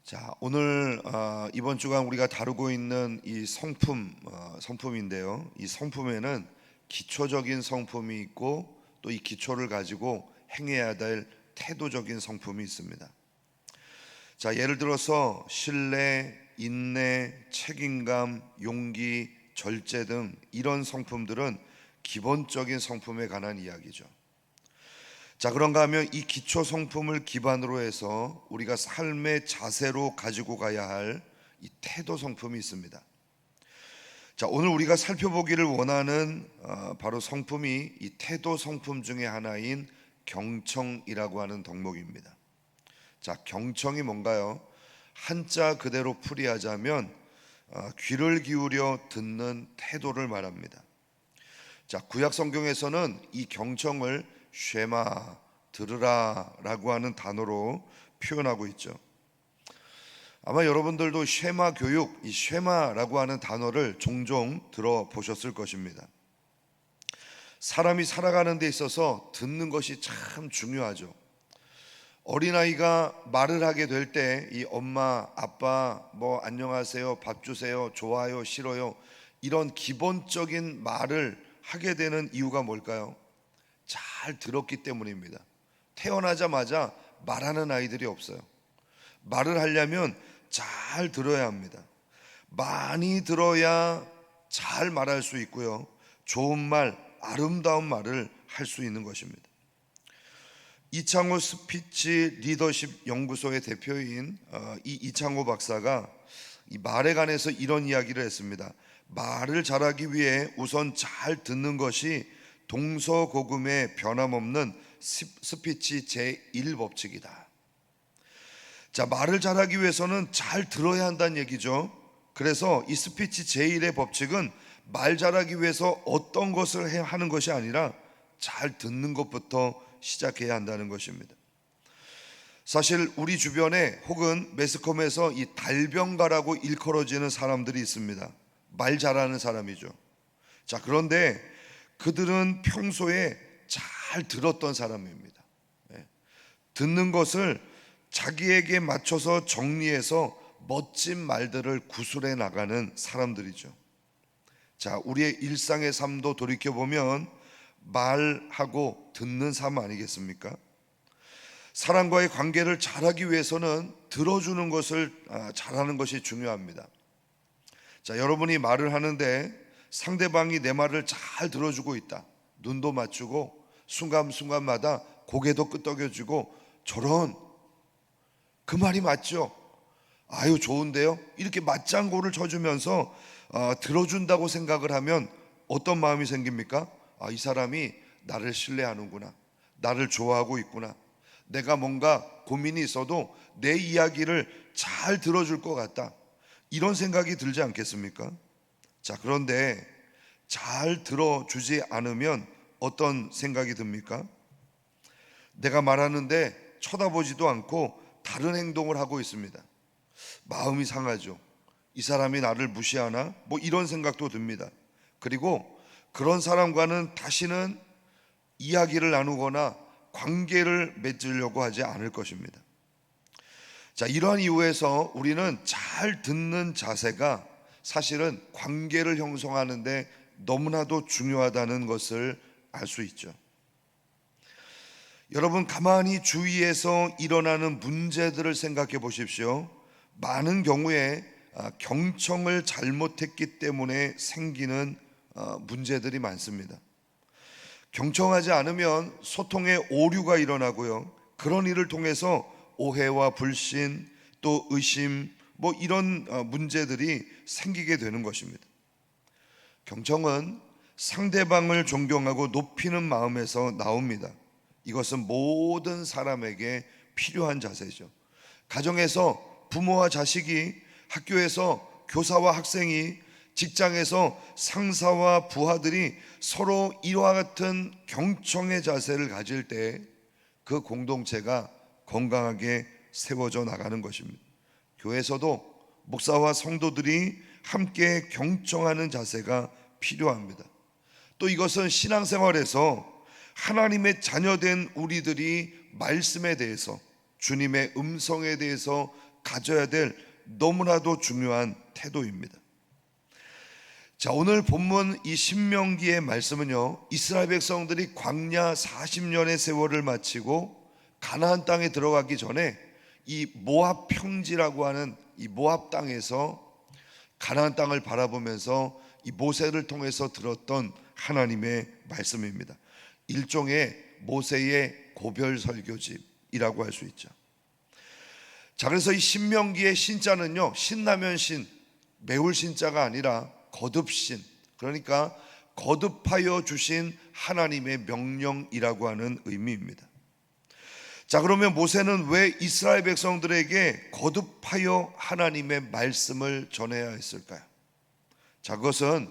자, 오늘 이번 주간 우리가 다루고 있는 이 성품인데요. 이 성품에는 기초적인 성품이 있고 또 이 기초를 가지고 행해야 될 태도적인 성품이 있습니다. 자, 예를 들어서 신뢰, 인내, 책임감, 용기, 절제 등 이런 성품들은 기본적인 성품에 관한 이야기죠. 자, 그런가 하면 이 기초 성품을 기반으로 해서 우리가 삶의 자세로 가지고 가야 할 이 태도 성품이 있습니다. 자, 오늘 우리가 살펴보기를 원하는 바로 성품이 이 태도 성품 중에 하나인 경청이라고 하는 덕목입니다. 자, 경청이 뭔가요? 한자 그대로 풀이하자면 귀를 기울여 듣는 태도를 말합니다. 자, 구약 성경에서는 이 경청을 쉐마, 들으라 라고 하는 단어로 표현하고 있죠. 아마 여러분들도 쉐마 교육, 이 쉐마라고 하는 단어를 종종 들어보셨을 것입니다. 사람이 살아가는 데 있어서 듣는 것이 참 중요하죠. 어린아이가 말을 하게 될 때 이 엄마, 아빠, 안녕하세요, 밥 주세요, 좋아요, 싫어요 이런 기본적인 말을 하게 되는 이유가 뭘까요? 잘 들었기 때문입니다. 태어나자마자 말하는 아이들이 없어요. 말을 하려면 잘 들어야 합니다. 많이 들어야 잘 말할 수 있고요. 좋은 말, 아름다운 말을 할 수 있는 것입니다. 이창호 스피치 리더십 연구소의 대표인 이 이창호 박사가 이 말에 관해서 이런 이야기를 했습니다. 말을 잘하기 위해 우선 잘 듣는 것이 동서고금의 변함없는 스피치 제1법칙이다. 자, 말을 잘하기 위해서는 잘 들어야 한다는 얘기죠. 그래서 이 스피치 제1의 법칙은 말 잘하기 위해서 어떤 것을 하는 것이 아니라 잘 듣는 것부터 시작해야 한다는 것입니다. 사실 우리 주변에 혹은 매스컴에서 이 달병가라고 일컬어지는 사람들이 있습니다. 말 잘하는 사람이죠. 자, 그런데 그들은 평소에 잘 들었던 사람입니다. 듣는 것을 자기에게 맞춰서 정리해서 멋진 말들을 구술해 나가는 사람들이죠. 자, 우리의 일상의 삶도 돌이켜보면 말하고 듣는 삶 아니겠습니까? 사람과의 관계를 잘하기 위해서는 들어주는 것을 잘하는 것이 중요합니다. 자, 여러분이 말을 하는데 상대방이 내 말을 잘 들어주고 있다. 눈도 맞추고 순간순간마다 고개도 끄덕여주고 저런 그 말이 맞죠? 아유 좋은데요? 이렇게 맞장구를 쳐주면서 들어준다고 생각을 하면 어떤 마음이 생깁니까? 이 사람이 나를 신뢰하는구나. 나를 좋아하고 있구나. 내가 뭔가 고민이 있어도 내 이야기를 잘 들어줄 것 같다. 이런 생각이 들지 않겠습니까? 자, 그런데 잘 들어주지 않으면 어떤 생각이 듭니까? 내가 말하는데 쳐다보지도 않고 다른 행동을 하고 있습니다. 마음이 상하죠. 이 사람이 나를 무시하나? 이런 생각도 듭니다. 그리고 그런 사람과는 다시는 이야기를 나누거나 관계를 맺으려고 하지 않을 것입니다. 자, 이러한 이유에서 우리는 잘 듣는 자세가 사실은 관계를 형성하는데 너무나도 중요하다는 것을 알 수 있죠. 여러분, 가만히 주위에서 일어나는 문제들을 생각해 보십시오. 많은 경우에 경청을 잘못했기 때문에 생기는 문제들이 많습니다. 경청하지 않으면 소통에 오류가 일어나고요. 그런 일을 통해서 오해와 불신, 또 의심, 이런 문제들이 생기게 되는 것입니다. 경청은 상대방을 존경하고 높이는 마음에서 나옵니다. 이것은 모든 사람에게 필요한 자세죠. 가정에서 부모와 자식이, 학교에서 교사와 학생이, 직장에서 상사와 부하들이 서로 이와 같은 경청의 자세를 가질 때 그 공동체가 건강하게 세워져 나가는 것입니다. 교회에서도 목사와 성도들이 함께 경청하는 자세가 필요합니다. 또 이것은 신앙생활에서 하나님의 자녀된 우리들이 말씀에 대해서, 주님의 음성에 대해서 가져야 될 너무나도 중요한 태도입니다. 자, 오늘 본문 이 신명기의 말씀은요, 이스라엘 백성들이 광야 40년의 세월을 마치고 가나안 땅에 들어가기 전에 이 모압 평지라고 하는 이 모압 땅에서 가나안 땅을 바라보면서 이 모세를 통해서 들었던 하나님의 말씀입니다. 일종의 모세의 고별 설교집이라고 할 수 있죠. 자, 그래서 이 신명기의 신자는요, 신라면 신, 매울 신자가 아니라 거듭신, 그러니까 거듭하여 주신 하나님의 명령이라고 하는 의미입니다. 자, 그러면 모세는 왜 이스라엘 백성들에게 거듭하여 하나님의 말씀을 전해야 했을까요? 자, 그것은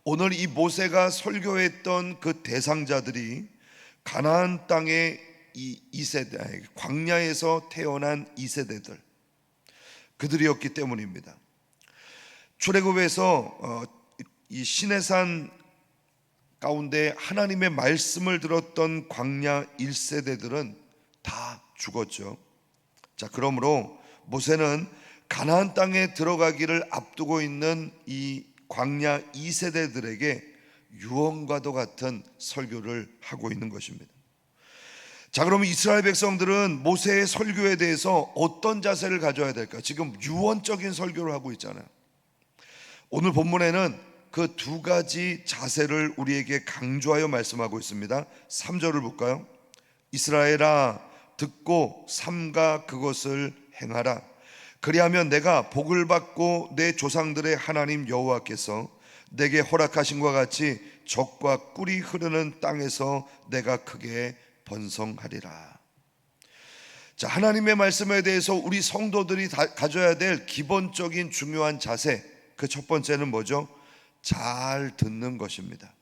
오늘 이 모세가 설교했던 그 대상자들이 가나안 땅의 이 2세대, 광야에서 태어난 2세대들, 그들이었기 때문입니다. 출애굽에서 이 시내산 가운데 하나님의 말씀을 들었던 광야 1세대들은 다 죽었죠. 자, 그러므로 모세는 가나안 땅에 들어가기를 앞두고 있는 이 광야 2세대들에게 유언과도 같은 설교를 하고 있는 것입니다. 자, 그러면 이스라엘 백성들은 모세의 설교에 대해서 어떤 자세를 가져야 될까? 지금 유언적인 설교를 하고 있잖아요. 오늘 본문에는 그 두 가지 자세를 우리에게 강조하여 말씀하고 있습니다. 3절을 볼까요? 이스라엘아, 듣고 삼가 그것을 행하라. 그리하면 내가 복을 받고 내 조상들의 하나님 여호와께서 내게 허락하신 것 같이 젖과 꿀이 흐르는 땅에서 내가 크게 번성하리라. 자, 하나님의 말씀에 대해서 우리 성도들이 가져야 될 기본적인 중요한 자세, 그 첫 번째는 뭐죠? 잘 듣는 것입니다.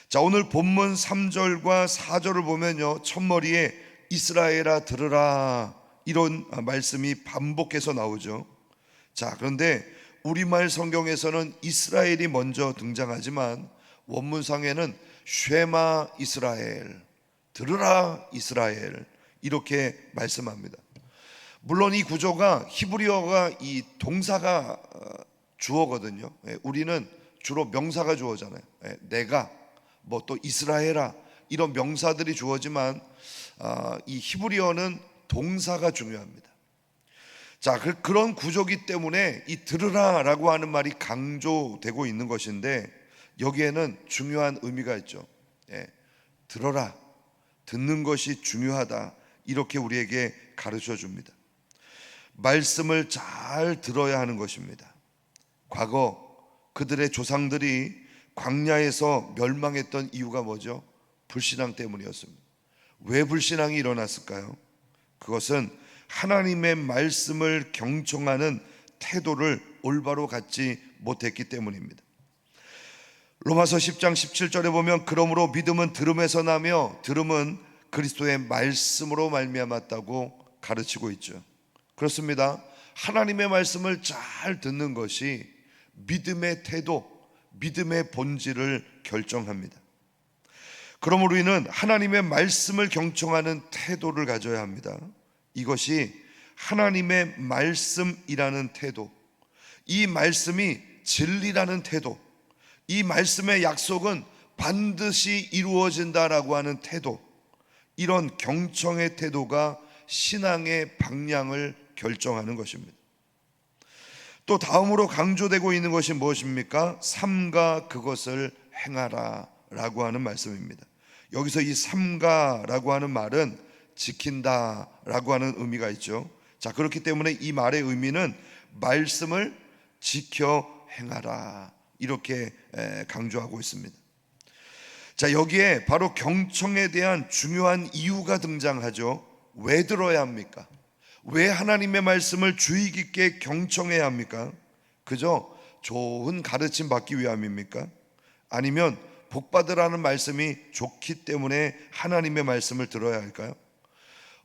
자, 오늘 본문 3절과 4절을 보면요, 첫머리에 이스라엘아 들으라, 이런 말씀이 반복해서 나오죠. 자, 그런데 우리말 성경에서는 이스라엘이 먼저 등장하지만 원문상에는 쉐마 이스라엘, 들으라 이스라엘, 이렇게 말씀합니다. 물론 이 구조가 히브리어가 이 동사가 주어거든요. 우리는 주로 명사가 주어잖아요. 내가, 뭐 또 이스라엘아, 이런 명사들이 주어지만 이 히브리어는 동사가 중요합니다. 자, 그런 구조기 때문에 이 들으라라고 하는 말이 강조되고 있는 것인데 여기에는 중요한 의미가 있죠. 들어라, 듣는 것이 중요하다, 이렇게 우리에게 가르쳐 줍니다. 말씀을 잘 들어야 하는 것입니다. 과거 그들의 조상들이 광야에서 멸망했던 이유가 뭐죠? 불신앙 때문이었습니다. 왜 불신앙이 일어났을까요? 그것은 하나님의 말씀을 경청하는 태도를 올바로 갖지 못했기 때문입니다. 로마서 10장 17절에 보면 그러므로 믿음은 들음에서 나며 들음은 그리스도의 말씀으로 말미암았다고 가르치고 있죠. 그렇습니다. 하나님의 말씀을 잘 듣는 것이 믿음의 태도, 믿음의 본질을 결정합니다. 그러므로 우리는 하나님의 말씀을 경청하는 태도를 가져야 합니다. 이것이 하나님의 말씀이라는 태도, 이 말씀이 진리라는 태도, 이 말씀의 약속은 반드시 이루어진다라고 하는 태도, 이런 경청의 태도가 신앙의 방향을 결정하는 것입니다. 또 다음으로 강조되고 있는 것이 무엇입니까? 삼가 그것을 행하라 라고 하는 말씀입니다. 여기서 이 삼가라고 하는 말은 지킨다 라고 하는 의미가 있죠. 자, 그렇기 때문에 이 말의 의미는 말씀을 지켜 행하라, 이렇게 강조하고 있습니다. 자, 여기에 바로 경청에 대한 중요한 이유가 등장하죠. 왜 들어야 합니까? 왜 하나님의 말씀을 주의 깊게 경청해야 합니까? 그저 좋은 가르침 받기 위함입니까? 아니면 복 받으라는 말씀이 좋기 때문에 하나님의 말씀을 들어야 할까요?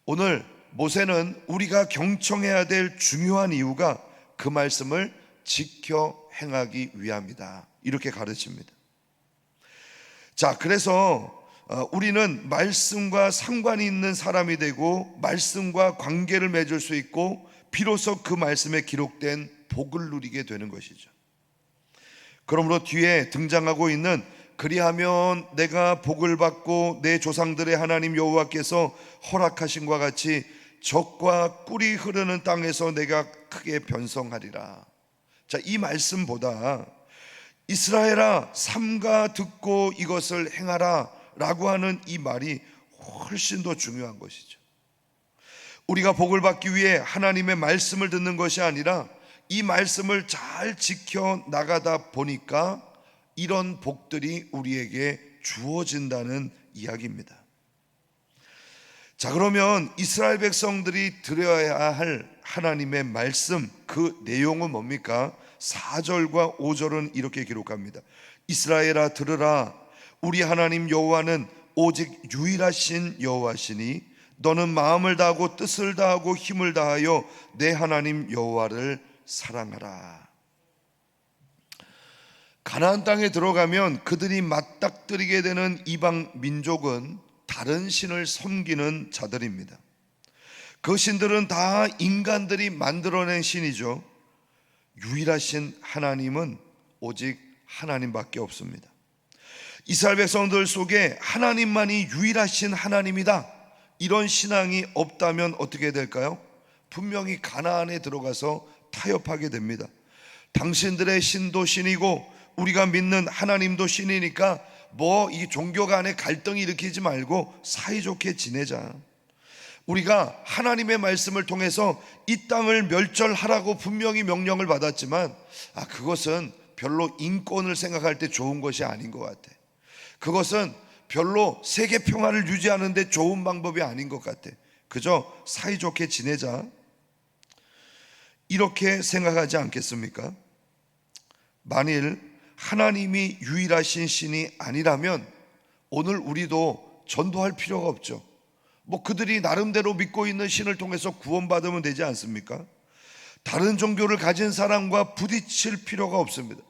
오늘 모세는 우리가 경청해야 될 중요한 이유가 그 말씀을 지켜 행하기 위함이다, 이렇게 가르칩니다. 자, 그래서 우리는 말씀과 상관이 있는 사람이 되고 말씀과 관계를 맺을 수 있고 비로소 그 말씀에 기록된 복을 누리게 되는 것이죠. 그러므로 뒤에 등장하고 있는 그리하면 내가 복을 받고 내 조상들의 하나님 여호와께서 허락하신 것 같이 젖과 꿀이 흐르는 땅에서 내가 크게 번성하리라. 자, 이 말씀보다 이스라엘아 삼가 듣고 이것을 행하라 라고 하는 이 말이 훨씬 더 중요한 것이죠. 우리가 복을 받기 위해 하나님의 말씀을 듣는 것이 아니라 이 말씀을 잘 지켜 나가다 보니까 이런 복들이 우리에게 주어진다는 이야기입니다. 자, 그러면 이스라엘 백성들이 들어야 할 하나님의 말씀, 그 내용은 뭡니까? 4절과 5절은 이렇게 기록합니다. 이스라엘아 들으라. 우리 하나님 여호와는 오직 유일하신 여호와시니 너는 마음을 다하고 뜻을 다하고 힘을 다하여 내 하나님 여호와를 사랑하라. 가나안 땅에 들어가면 그들이 맞닥뜨리게 되는 이방 민족은 다른 신을 섬기는 자들입니다. 그 신들은 다 인간들이 만들어낸 신이죠. 유일하신 하나님은 오직 하나님밖에 없습니다. 이스라엘 백성들 속에 하나님만이 유일하신 하나님이다, 이런 신앙이 없다면 어떻게 될까요? 분명히 가나안에 들어가서 타협하게 됩니다. 당신들의 신도 신이고 우리가 믿는 하나님도 신이니까 이 종교 간에 갈등 일으키지 말고 사이좋게 지내자. 우리가 하나님의 말씀을 통해서 이 땅을 멸절하라고 분명히 명령을 받았지만 그것은 별로 인권을 생각할 때 좋은 것이 아닌 것 같아. 그것은 별로 세계 평화를 유지하는 데 좋은 방법이 아닌 것 같아. 그저 사이좋게 지내자, 이렇게 생각하지 않겠습니까? 만일 하나님이 유일하신 신이 아니라면 오늘 우리도 전도할 필요가 없죠. 그들이 나름대로 믿고 있는 신을 통해서 구원받으면 되지 않습니까? 다른 종교를 가진 사람과 부딪힐 필요가 없습니다.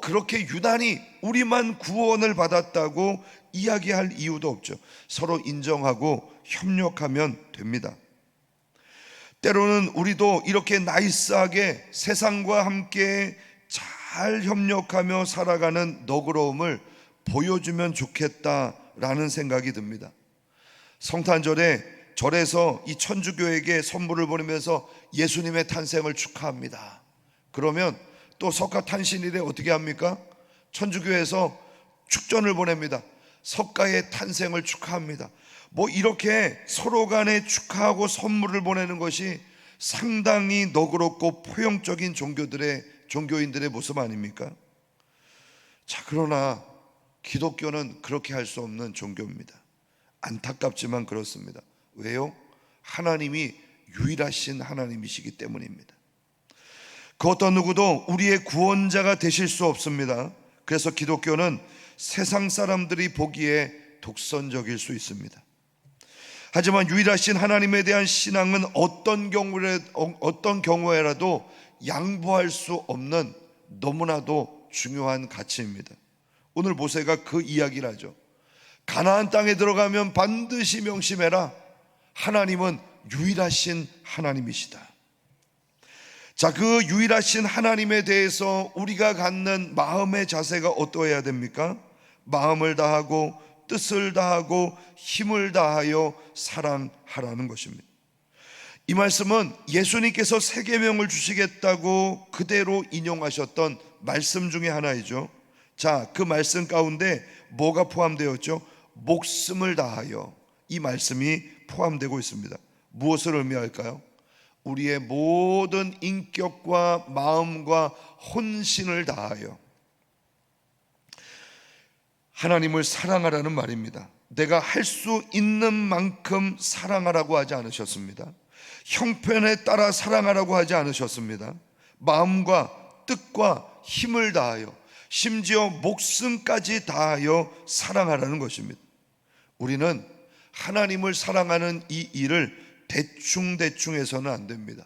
그렇게 유난히 우리만 구원을 받았다고 이야기할 이유도 없죠. 서로 인정하고 협력하면 됩니다. 때로는 우리도 이렇게 나이스하게 세상과 함께 잘 협력하며 살아가는 너그러움을 보여주면 좋겠다라는 생각이 듭니다. 성탄절에 절에서 이 천주교에게 선물을 보내면서 예수님의 탄생을 축하합니다. 그러면 또 석가탄신일에 어떻게 합니까? 천주교에서 축전을 보냅니다. 석가의 탄생을 축하합니다. 이렇게 서로 간에 축하하고 선물을 보내는 것이 상당히 너그럽고 포용적인 종교인들의 모습 아닙니까? 자, 그러나 기독교는 그렇게 할 수 없는 종교입니다. 안타깝지만 그렇습니다. 왜요? 하나님이 유일하신 하나님이시기 때문입니다. 그 어떤 누구도 우리의 구원자가 되실 수 없습니다. 그래서 기독교는 세상 사람들이 보기에 독선적일 수 있습니다. 하지만 유일하신 하나님에 대한 신앙은 어떤 경우에라도 양보할 수 없는 너무나도 중요한 가치입니다. 오늘 모세가 그 이야기를 하죠. 가나안 땅에 들어가면 반드시 명심해라. 하나님은 유일하신 하나님이시다. 자, 그 유일하신 하나님에 대해서 우리가 갖는 마음의 자세가 어떠해야 됩니까? 마음을 다하고 뜻을 다하고 힘을 다하여 사랑하라는 것입니다. 이 말씀은 예수님께서 세 계명을 주시겠다고 그대로 인용하셨던 말씀 중에 하나이죠. 자, 그 말씀 가운데 뭐가 포함되었죠? 목숨을 다하여, 이 말씀이 포함되고 있습니다. 무엇을 의미할까요? 우리의 모든 인격과 마음과 혼신을 다하여 하나님을 사랑하라는 말입니다. 내가 할 수 있는 만큼 사랑하라고 하지 않으셨습니다. 형편에 따라 사랑하라고 하지 않으셨습니다. 마음과 뜻과 힘을 다하여, 심지어 목숨까지 다하여 사랑하라는 것입니다. 우리는 하나님을 사랑하는 이 일을 대충 해서는 안 됩니다.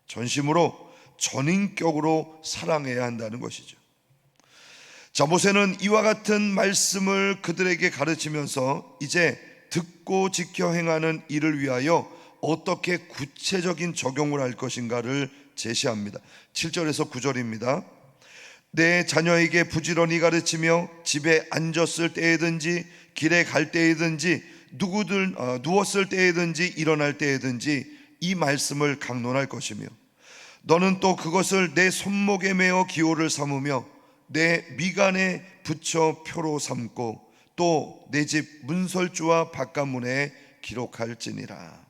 전심으로 전인격으로 사랑해야 한다는 것이죠. 자, 모세는 이와 같은 말씀을 그들에게 가르치면서 이제 듣고 지켜 행하는 이를 위하여 어떻게 구체적인 적용을 할 것인가를 제시합니다. 7절에서 9절입니다. 내 자녀에게 부지런히 가르치며 집에 앉았을 때에든지 길에 갈 때에든지 누웠을 때에든지 일어날 때에든지 이 말씀을 강론할 것이며 너는 또 그것을 내 손목에 메어 기호를 삼으며 내 미간에 붙여 표로 삼고 또 내 집 문설주와 바깥문에 기록할지니라.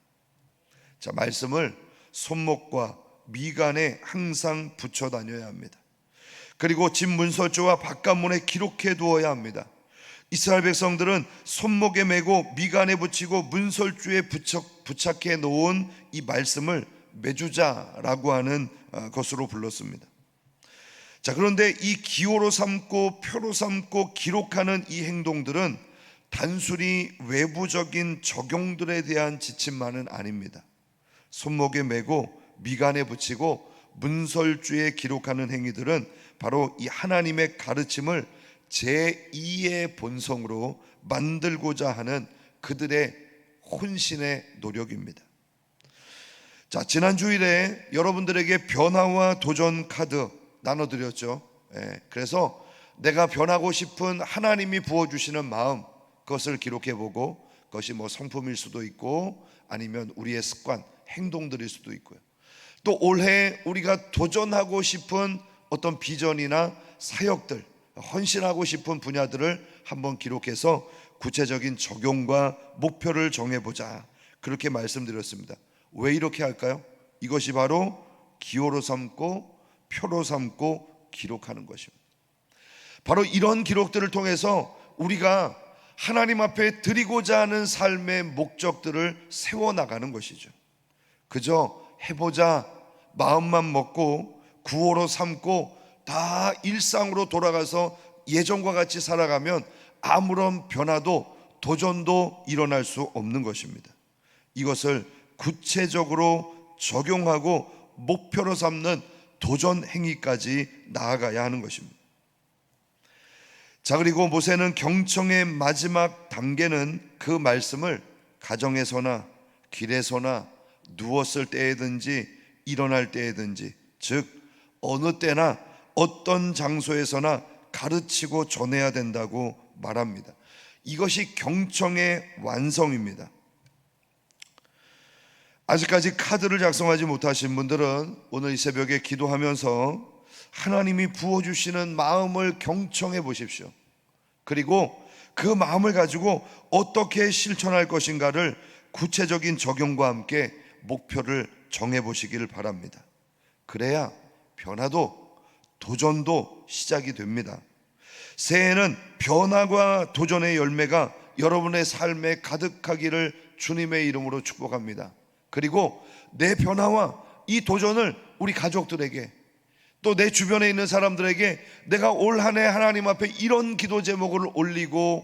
자, 말씀을 손목과 미간에 항상 붙여 다녀야 합니다. 그리고 집 문설주와 바깥문에 기록해 두어야 합니다. 이스라엘 백성들은 손목에 메고 미간에 붙이고 문설주에 부착해 놓은 이 말씀을 메주자라고 하는 것으로 불렀습니다. 자, 그런데 이 기호로 삼고 표로 삼고 기록하는 이 행동들은 단순히 외부적인 적용들에 대한 지침만은 아닙니다. 손목에 메고 미간에 붙이고 문설주에 기록하는 행위들은 바로 이 하나님의 가르침을 제2의 본성으로 만들고자 하는 그들의 혼신의 노력입니다. 자, 지난 주일에 여러분들에게 변화와 도전 카드 나눠드렸죠. 그래서 내가 변하고 싶은 하나님이 부어주시는 마음, 그것을 기록해보고, 그것이 뭐 성품일 수도 있고 아니면 우리의 습관, 행동들일 수도 있고요. 또 올해 우리가 도전하고 싶은 어떤 비전이나 사역들, 헌신하고 싶은 분야들을 한번 기록해서 구체적인 적용과 목표를 정해보자, 그렇게 말씀드렸습니다. 왜 이렇게 할까요? 이것이 바로 기호로 삼고 표로 삼고 기록하는 것입니다. 바로 이런 기록들을 통해서 우리가 하나님 앞에 드리고자 하는 삶의 목적들을 세워나가는 것이죠. 그저 해보자 마음만 먹고 구호로 삼고 다 일상으로 돌아가서 예전과 같이 살아가면 아무런 변화도 도전도 일어날 수 없는 것입니다. 이것을 구체적으로 적용하고 목표로 삼는 도전 행위까지 나아가야 하는 것입니다. 자, 그리고 모세는 경청의 마지막 단계는 그 말씀을 가정에서나 길에서나 누웠을 때에든지 일어날 때에든지, 즉 어느 때나 어떤 장소에서나 가르치고 전해야 된다고 말합니다. 이것이 경청의 완성입니다. 아직까지 카드를 작성하지 못하신 분들은 오늘 이 새벽에 기도하면서 하나님이 부어주시는 마음을 경청해 보십시오. 그리고 그 마음을 가지고 어떻게 실천할 것인가를 구체적인 적용과 함께 목표를 정해 보시기를 바랍니다. 그래야 변화도 도전도 시작이 됩니다. 새해에는 변화와 도전의 열매가 여러분의 삶에 가득하기를 주님의 이름으로 축복합니다. 그리고 내 변화와 이 도전을 우리 가족들에게, 또 내 주변에 있는 사람들에게 내가 올 한 해 하나님 앞에 이런 기도 제목을 올리고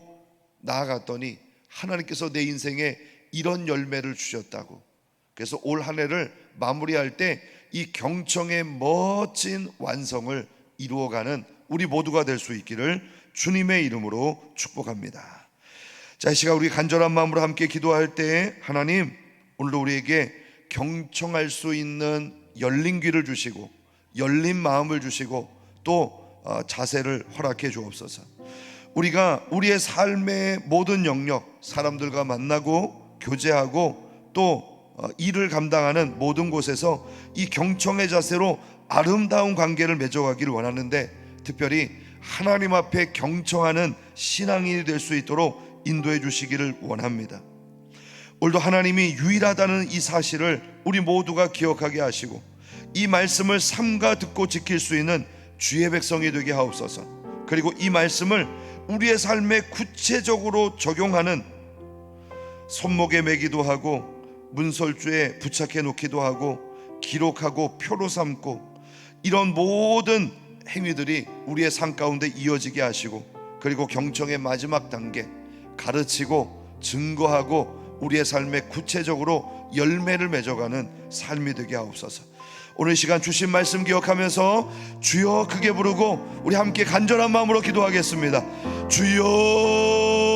나아갔더니 하나님께서 내 인생에 이런 열매를 주셨다고, 그래서 올 한 해를 마무리할 때 이 경청의 멋진 완성을 이루어가는 우리 모두가 될 수 있기를 주님의 이름으로 축복합니다. 자, 이 시간 우리 간절한 마음으로 함께 기도할 때 하나님, 오늘도 우리에게 경청할 수 있는 열린 귀를 주시고 열린 마음을 주시고 또 자세를 허락해 주옵소서. 우리가 우리의 삶의 모든 영역, 사람들과 만나고 교제하고 또 일을 감당하는 모든 곳에서 이 경청의 자세로 아름다운 관계를 맺어가기를 원하는데, 특별히 하나님 앞에 경청하는 신앙인이 될 수 있도록 인도해 주시기를 원합니다. 오늘도 하나님이 유일하다는 이 사실을 우리 모두가 기억하게 하시고 이 말씀을 삼가 듣고 지킬 수 있는 주의 백성이 되게 하옵소서. 그리고 이 말씀을 우리의 삶에 구체적으로 적용하는, 손목에 매기도 하고 문설주에 부착해 놓기도 하고 기록하고 표로 삼고, 이런 모든 행위들이 우리의 삶 가운데 이어지게 하시고, 그리고 경청의 마지막 단계 가르치고 증거하고 우리의 삶에 구체적으로 열매를 맺어가는 삶이 되게 하옵소서. 오늘 시간 주신 말씀 기억하면서 주여 크게 부르고 우리 함께 간절한 마음으로 기도하겠습니다. 주여